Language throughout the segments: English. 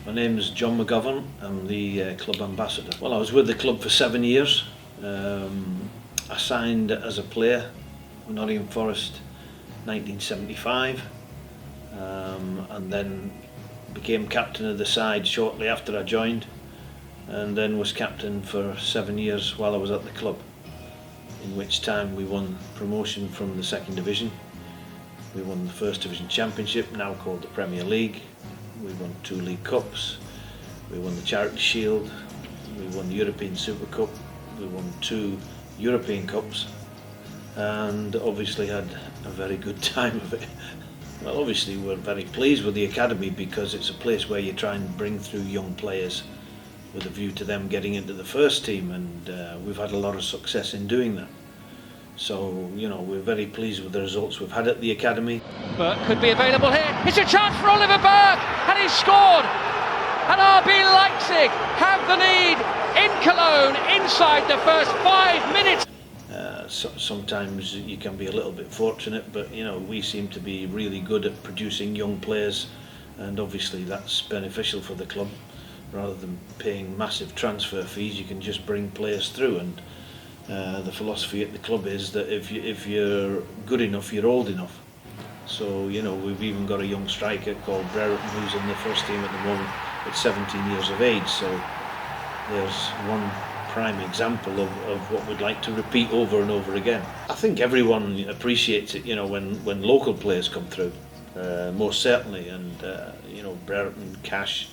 My name is John McGovern. I'm the club ambassador. Well, I was with the club for 7 years. I signed as a player with Nottingham Forest 1975 and then became captain of the side shortly after I joined, and then was captain for 7 years while I was at the club, in which time we won promotion from the second division. We won the First Division Championship, now called the Premier League. We won 2 League Cups. We won the Charity Shield. We won the European Super Cup. We won 2 European Cups, and obviously had a very good time of it. Well, obviously we're very pleased with the academy because it's a place where you try and bring through young players with a view to them getting into the first team, and we've had a lot of success in doing that. So, you know, we're very pleased with the results we've had at the academy. Burke could be available here. It's a chance for Oliver Burke, and he's scored. And RB Leipzig have the lead in Cologne inside the first 5 minutes. Sometimes you can be a little bit fortunate, but you know, we seem to be really good at producing young players, and obviously that's beneficial for the club. Rather than paying massive transfer fees, you can just bring players through, and the philosophy at the club is that if you're good enough, you're old enough. So, you know, we've even got a young striker called Worrall who's in the first team at the moment at 17 years of age. So there's one prime example of what we'd like to repeat over and over again. I think everyone appreciates it, you know, when local players come through, most certainly, and you know, Brereton, Cash,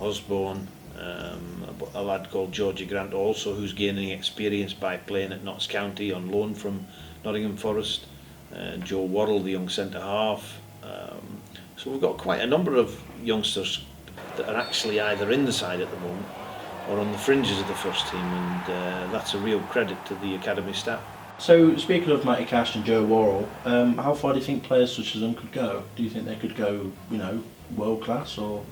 Osborne, a lad called Georgie Grant also, who's gaining experience by playing at Notts County on loan from Nottingham Forest, Joe Worrall, the young centre half. So we've got quite a number of youngsters that are actually either in the side at the moment or on the fringes of the first team, and that's a real credit to the academy staff. So, speaking of Matty Cash and Joe Worrall, how far do you think players such as them could go? Do you think they could go, you know, world class, or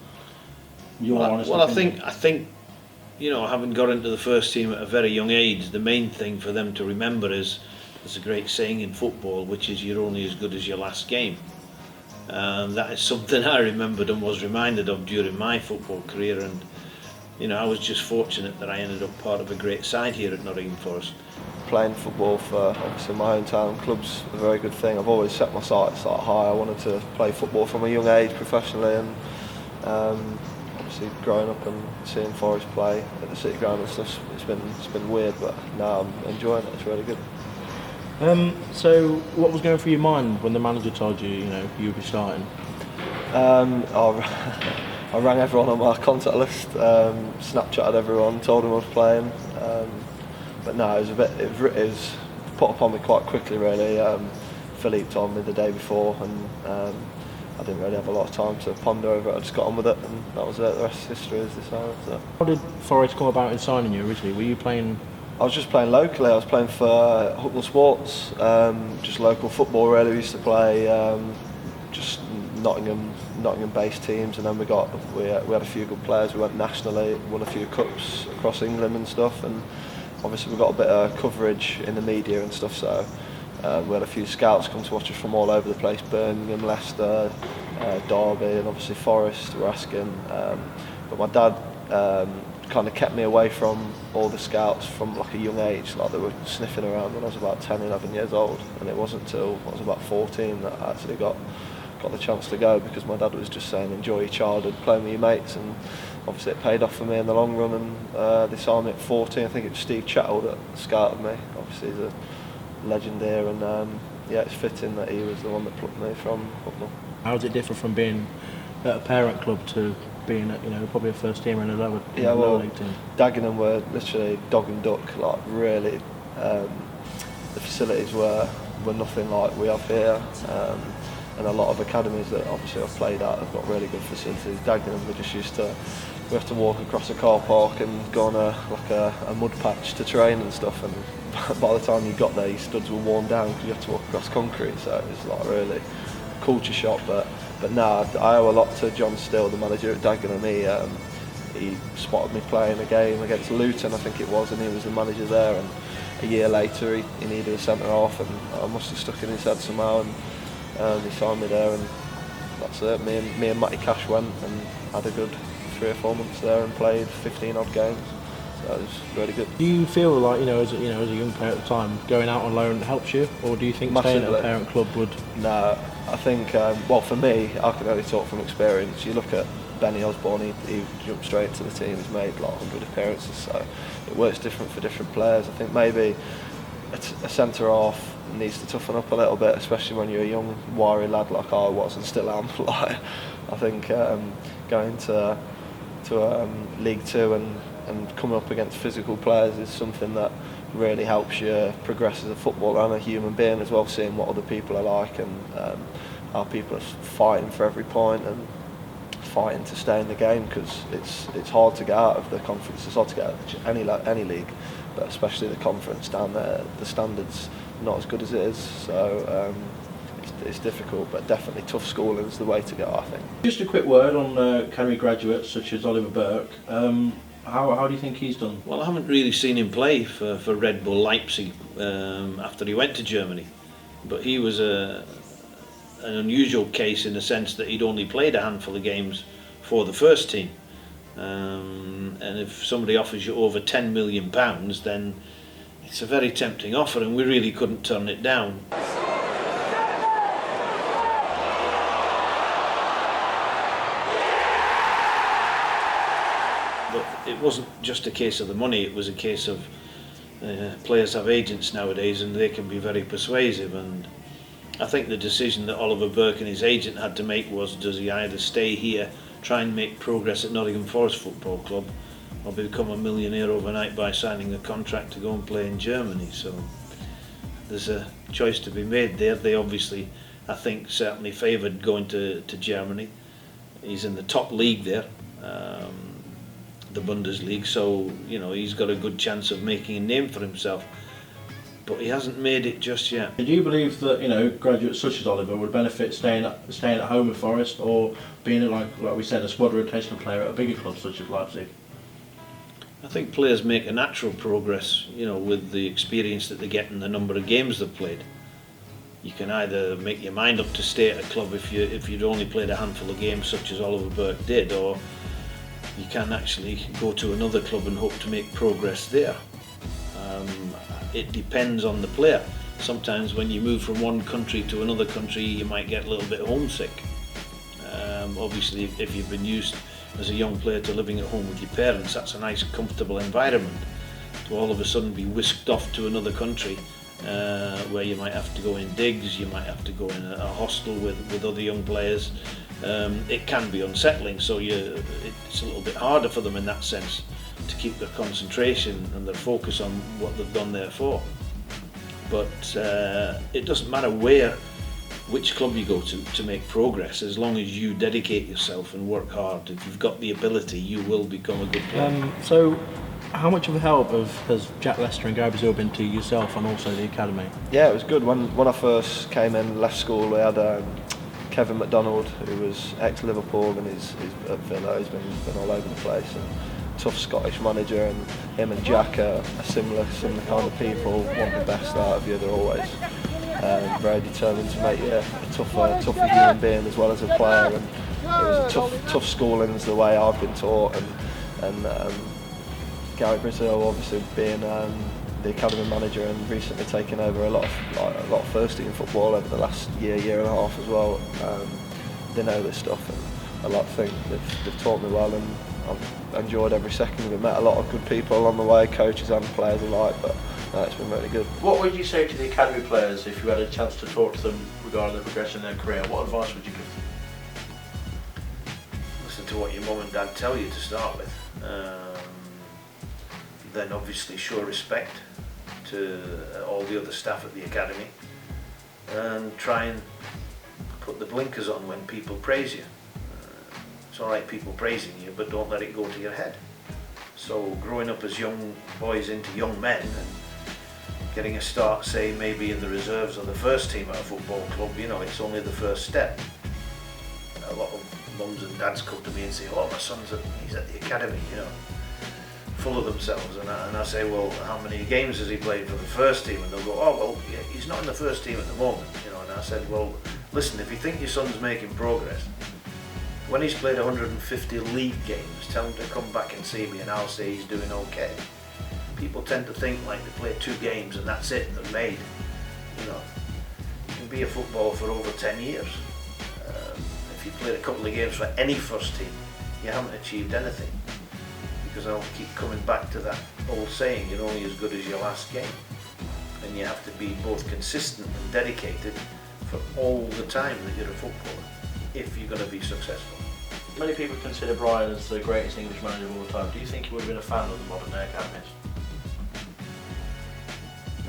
your honest opinion? I think, you know, having got into the first team at a very young age, the main thing for them to remember is, there's a great saying in football, which is you're only as good as your last game. And that is something I remembered and was reminded of during my football career, and you know, I was just fortunate that I ended up part of a great side here at Nottingham Forest. Playing football for obviously my hometown club's a very good thing. I've always set my sights high. I wanted to play football from a young age professionally, and obviously growing up and seeing Forest play at the City Ground and stuff, it's been weird, but now I'm enjoying it. It's really good. So what was going through your mind when the manager told you, you know, you would be starting? I rang everyone on my contact list, Snapchatted everyone, told them I was playing. But no, it was put upon me quite quickly, really. Philippe told me the day before, and I didn't really have a lot of time to ponder over it. I just got on with it, and that was it. The rest of history is this now. So. How did Forest come about in signing you originally? Were you playing? I was just playing locally. I was playing for Hucknall Sports, just local football really. We used to play just Nottingham-based teams, and then we had a few good players. We went nationally, won a few cups across England and stuff, and obviously we got a bit of coverage in the media and stuff. So we had a few scouts come to watch us from all over the place: Birmingham, Leicester, Derby, and obviously Forest were asking. But my dad kind of kept me away from all the scouts from like a young age. Like, they were sniffing around when I was about 10, 11 years old, and it wasn't till I was about 14 that I actually got the chance to go, because my dad was just saying enjoy your childhood, playing with your mates, and obviously it paid off for me in the long run. And they signed me at 14. I think it was Steve Chatfield that scouted me. Obviously he's a legend here, and yeah, it's fitting that he was the one that plucked me from Hucknall. How does it differ from being at a parent club to being at, you know, probably a first teamer in a lower league team? Dagenham were literally dog and duck, like really. The facilities were nothing like we have here, and a lot of academies that obviously I've played at have got really good facilities. Dagenham, we have to walk across a car park and go on a mud patch to train and stuff, and by the time you got there your studs were worn down because you had to walk across concrete, so it was like really culture shock. But no, I owe a lot to John Still, the manager at Dagenham. He spotted me playing a game against Luton, I think it was, and he was the manager there, and a year later he needed a centre half, and I must have stuck in his head somehow, and he signed me there, and that's it. Me and Matty Cash went and had a good 3 or 4 months there and played 15 odd games. So it was really good. Do you feel like, as a young player at the time, going out on loan helps you, or do you think staying at a parent club would? No, I think well, for me, I can only talk from experience. You look at Benny Osborne, he jumped straight into the team. He's made like 100 appearances, so it works different for different players. I think maybe a centre half needs to toughen up a little bit, especially when you're a young, wiry lad like I was and still am. Like, I think going to League Two and coming up against physical players is something that really helps you progress as a footballer and a human being as well, seeing what other people are like and how people are fighting for every point and fighting to stay in the game, because it's hard to get out of the conference. It's hard to get out of any league, but especially the conference down there, the standards not as good as it is, so it's difficult, but definitely tough schooling is the way to go, I think. Just a quick word on academy graduates such as Oliver Burke. How do you think he's done? Well, I haven't really seen him play for Red Bull Leipzig after he went to Germany, but he was an unusual case in the sense that he'd only played a handful of games for the first team, and if somebody offers you over £10 million, then it's a very tempting offer, and we really couldn't turn it down. But it wasn't just a case of the money, it was a case of players have agents nowadays and they can be very persuasive, and I think the decision that Oliver Burke and his agent had to make was, does he either stay here, try and make progress at Nottingham Forest Football Club, or become a millionaire overnight by signing a contract to go and play in Germany? So there's a choice to be made there. They obviously, I think, certainly favoured going to Germany. He's in the top league there, the Bundesliga, so he's got a good chance of making a name for himself, but he hasn't made it just yet. Do you believe that graduates such as Oliver would benefit staying at home with Forest, or being like we said, a squad rotational player at a bigger club such as Leipzig? I think players make a natural progress, with the experience that they get and the number of games they've played. You can either make your mind up to stay at a club if you'd only played a handful of games, such as Oliver Burke did, or you can actually go to another club and hope to make progress there. It depends on the player. Sometimes when you move from one country to another country, you might get a little bit homesick. Obviously, if you've been used as a young player to living at home with your parents, that's a nice, comfortable environment. To all of a sudden be whisked off to another country where you might have to go in digs, you might have to go in a hostel with other young players. It can be unsettling, so it's a little bit harder for them in that sense to keep their concentration and their focus on what they've done there for. But it doesn't matter which club you go to make progress, as long as you dedicate yourself and work hard. If you've got the ability, you will become a good player. So how much of a help has Jack Lester and Gary Brazil been to yourself and also the academy? Yeah, it was good. When I first came in, left school, we had Kevin McDonald, who was ex-Liverpool and he's at Villa. He's been all over the place. And tough Scottish manager, and him and Jack are similar kind of people, want the best out of you. They're always very determined to make you a tougher human being as well as a player. And it was a tough schooling, is the way I've been taught. And Gary Brazil, obviously being the academy manager and recently taking over a lot of first team football over the last year and a half as well. They know this stuff, and I like to think they've taught me well, and I've enjoyed every second of it. Met a lot of good people along the way, coaches and players alike, but it's been really good. What would you say to the academy players if you had a chance to talk to them regarding the progression in their career? What advice would you give them? Listen to what your mum and dad tell you to start with. Then obviously show respect to all the other staff at the academy, and try and put the blinkers on when people praise you. It's alright people praising you, but don't let it go to your head. So growing up as young boys into young men and getting a start, say maybe in the reserves or the first team at a football club, it's only the first step. A lot of mums and dads come to me and say, oh, my son's he's at the academy, full of themselves, and I say, well, how many games has he played for the first team? And they'll go, oh, well, yeah, he's not in the first team at the moment, and I said, well, listen, if you think your son's making progress, when he's played 150 league games, tell him to come back and see me and I'll say he's doing okay. People tend to think like they play 2 games and that's it, they're made. You know, you can be a footballer for over 10 years. If you played a couple of games for any first team, you haven't achieved anything. Because I'll keep coming back to that old saying, you're only as good as your last game. And you have to be both consistent and dedicated for all the time that you're a footballer, if you're going to be successful. Many people consider Brian as the greatest English manager of all time. Do you think he would have been a fan of the modern day academies?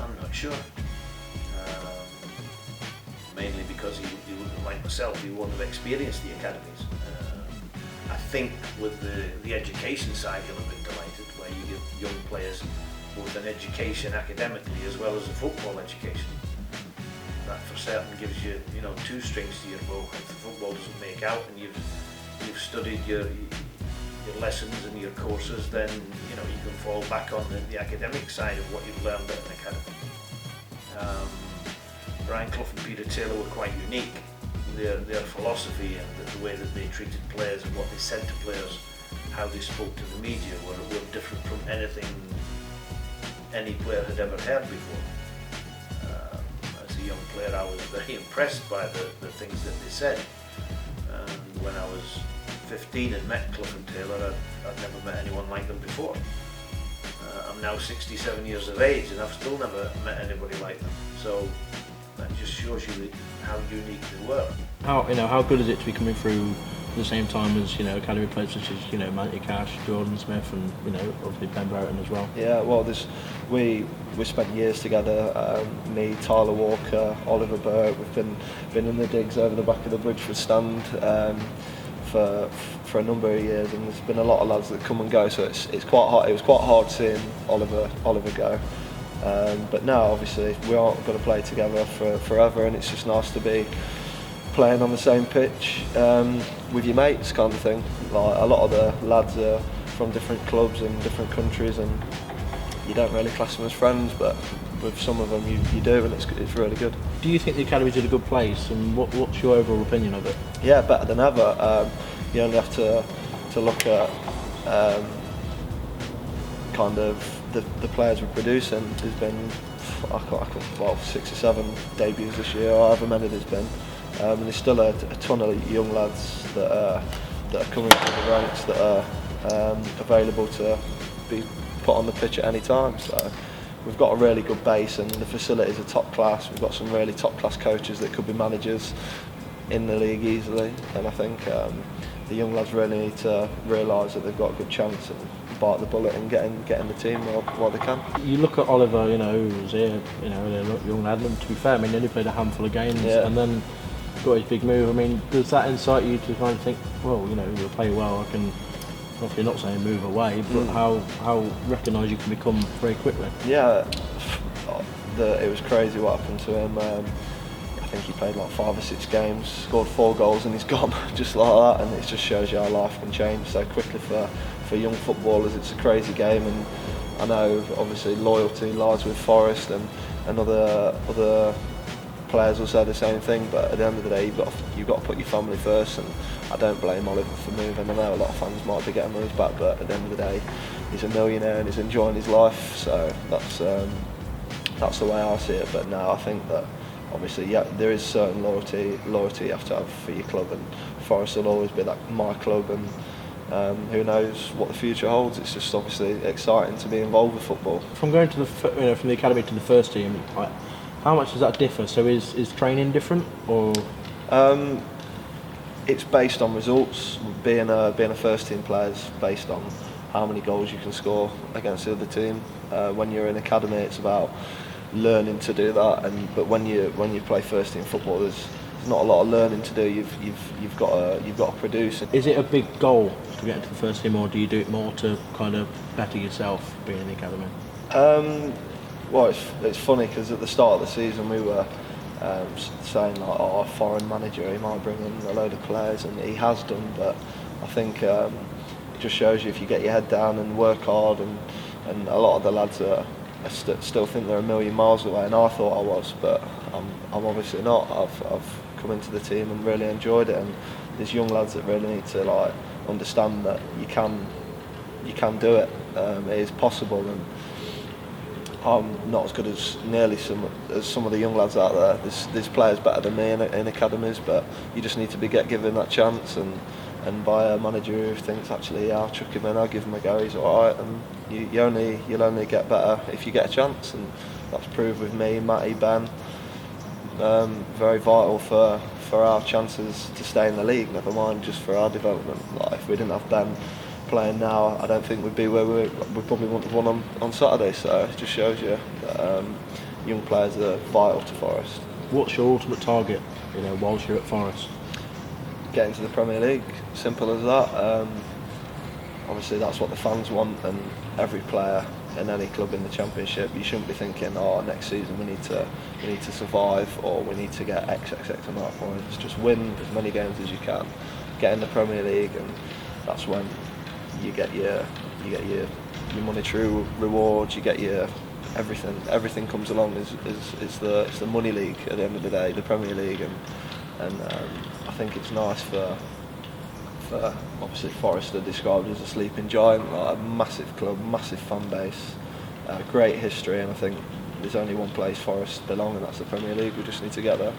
I'm not sure. Mainly because he wouldn't, like myself, he wouldn't have experienced the academies. I think with the education side he'll have been delighted, where you give young players both an education academically as well as a football education. That for certain gives you, 2 strings to your bow. If the football doesn't make out and you've studied your lessons and your courses, then you can fall back on the academic side of what you've learned at an academy. Brian Clough and Peter Taylor were quite unique. Their philosophy and the way that they treated players and what they said to players, how they spoke to the media were different from anything any player had ever heard before. As a young player, I was very impressed by the things that they said. And when I was 15 and met Clough and Taylor, I'd never met anyone like them before. I'm now 67 years of age and I've still never met anybody like them. So that just shows you how unique they were. How good is it to be coming through at the same time as academy players such as Matty Cash, Jordan Smith, and obviously Ben Brereton as well? Yeah, well, we spent years together. Me, Tyler Walker, Oliver Burke. We've been in the digs over the back of the Bridgeford stand for a number of years, and there's been a lot of lads that come and go. So it's quite hard. It was quite hard seeing Oliver go. But now, obviously, we aren't going to play together forever, and it's just nice to be playing on the same pitch with your mates, kind of thing. Like, a lot of the lads are from different clubs in different countries, and you don't really class them as friends, but with some of them you do, and it's really good. Do you think the academy's in a good place, and what's your overall opinion of it? Yeah, better than ever. You only have to look at kind of the players we're producing. There's been 6 or 7 debuts this year, or however many there's been, and there's still a ton of young lads that are coming through the ranks that are available to be put on the pitch at any time. So we've got a really good base, and the facilities are top class. We've got some really top class coaches that could be managers in the league easily, and I think the young lads really need to realise that they've got a good chance and bite the bullet and getting the team while they can. You look at Oliver, who was here, a young lad, and to be fair, he only played a handful of games, and then got his big move. Does that incite you to kind of think, well, you'll play well, I can, obviously not saying move away, but how recognised you can become very quickly? Yeah, it was crazy what happened to him. I think he played like 5 or 6 games, scored 4 goals and he's gone, just like that, and it just shows you how life can change so quickly for young footballers. It's a crazy game, and I know obviously loyalty lies with Forest, and other players will say the same thing, but at the end of the day you've got to put your family first, and I don't blame Oliver for moving. I know a lot of fans might be getting moved back, but at the end of the day he's a millionaire and he's enjoying his life, so that's the way I see it. But no, I think that obviously, yeah, there is certain loyalty you have to have for your club, and Forest will always be my club, and who knows what the future holds. It's just obviously exciting to be involved with football. From going to from the academy to the first team, how much does that differ? So is training different, or? It's based on results. Being a first team player is based on how many goals you can score against the other team. When you're in academy, it's about learning to do that, but when you play first team football, there's not a lot of learning to do. You've got to produce. Is it a big goal to get into the first team, or do you do it more to kind of better yourself being in the academy? Well, it's funny because at the start of the season we were saying like, a foreign manager, he might bring in a load of players, and he has done, but I think it just shows you if you get your head down and work hard, and a lot of the lads I still think they're a million miles away, and I thought I was, but I'm obviously not. I've come into the team and really enjoyed it, and there's young lads that really need to like understand that you can do it. It is possible, and I'm not as good as nearly some of the young lads out there. There's players better than me in academies, but you just need to be given that chance, and by a manager who thinks actually, yeah, I'll chuck him in, I'll give him a go, he's all right, and you'll only get better if you get a chance, and that's proved with me, Matty, Ben. Very vital for our chances to stay in the league, never mind just for our development. Like, if we didn't have Ben playing now, I don't think we'd be where we probably wouldn't have won on Saturday, so it just shows you that young players are vital to Forest. What's your ultimate target, whilst you're at Forest? Get into the Premier League, simple as that. Obviously that's what the fans want, and every player in any club in the Championship, you shouldn't be thinking, next season we need to survive, or we need to get X amount of points. Just win as many games as you can, get in the Premier League, and that's when you get your monetary rewards, you get your everything comes along. It's the money league at the end of the day, the Premier League, and I think it's nice for obviously Forest are described as a sleeping giant, like a massive club, massive fan base, great history, and I think there's only one place Forest belong, and that's the Premier League. We just need to get there.